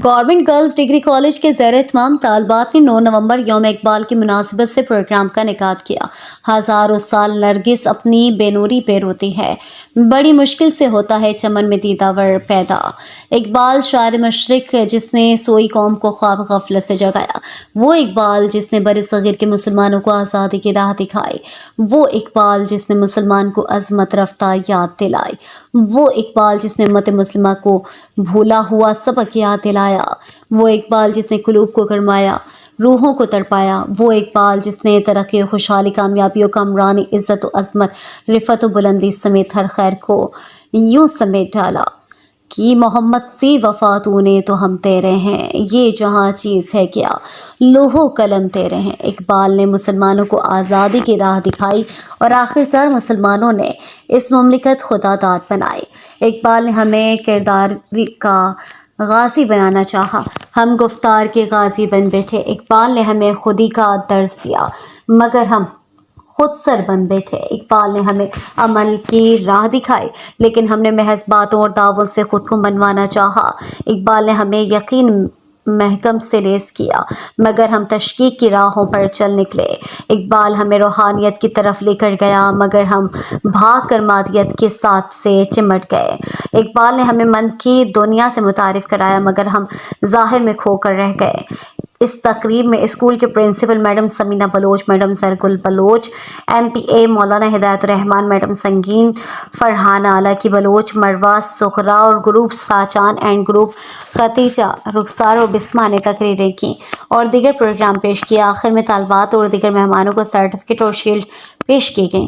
Government girls degree college के ज़ेर एहतमाम तालबात ने 9 नवंबर यौम इकबाल की मुनासिबत से प्रोग्राम का इनेकाद किया। हज़ारों साल नरगिस अपनी बेनूरी पे रोती है, बड़ी मुश्किल से होता है चमन में दीदावर पैदा। इकबाल शायर मशरिक जिसने सोई कौम को ख्वाब गफलत से जगाया, वो इकबाल जिसने बड़े सगीर के मुसलमानों को आज़ादी की राह दिखाई, वो इकबाल जिसने मुसलमान को अज़मत रफ्ता याद दिलाई, वो इकबाल जिसने उम्मत मुस्लिमा को भूला हुआ सबक याद दिलाया, वो इकबाल जिसने कुलूब को गरमाया, रूहों को तड़पाया, वो इकबाल जिसने तरक्की खुशहाली, कामयाबियों, कामरानी, इज़्ज़त व अज़मत, रिफ़त व बुलंदी समेत हर खैर को यूं समेट डाला कि मोहम्मद सी वफ़ा तूने तो हम तेरे हैं, ये जहाँ चीज़ है क्या, लोहो कलम तेरे हैं। इकबाल ने मुसलमानों को आज़ादी की राह दिखाई और आखिरकार मुसलमानों ने इस मुमलिकत खुदादाद बनाई। इकबाल ने हमें किरदार का गाजी बनाना चाहा, हम गुफ्तार के गाजी बन बैठे। इकबाल ने हमें खुदी का दर्ज दिया मगर हम खुद सर बन बैठे। इकबाल ने हमें अमल की राह दिखाई लेकिन हमने महज बातों और दावों से खुद को मनवाना चाहा। इकबाल ने हमें यकीन महकम से लेस किया मगर हम तशकीक की राहों पर चल निकले। इकबाल हमें रूहानियत की तरफ लेकर गया मगर हम भाग कर मादियत के साथ से चिमट गए। इकबाल ने हमें मन की दुनिया से मुतारिफ कराया मगर हम ज़ाहिर में खोकर रह गए। इस तकरीब में स्कूल के principal madam Samina Baloch, madam Sargul Baloch, MPA Maulana हिदायत रहमान, मैडम संगीन फरहाना, आलाकी बलोच, मरवा सुखरा और group Sachan and group Khatija, Rukhsar और बिस्मा ने तकरीरें की और दीगर प्रोग्राम पेश किया। आखिर में तालबात और दीगर मेहमानों को सर्टिफिकेट और शील्ड पेश की गई।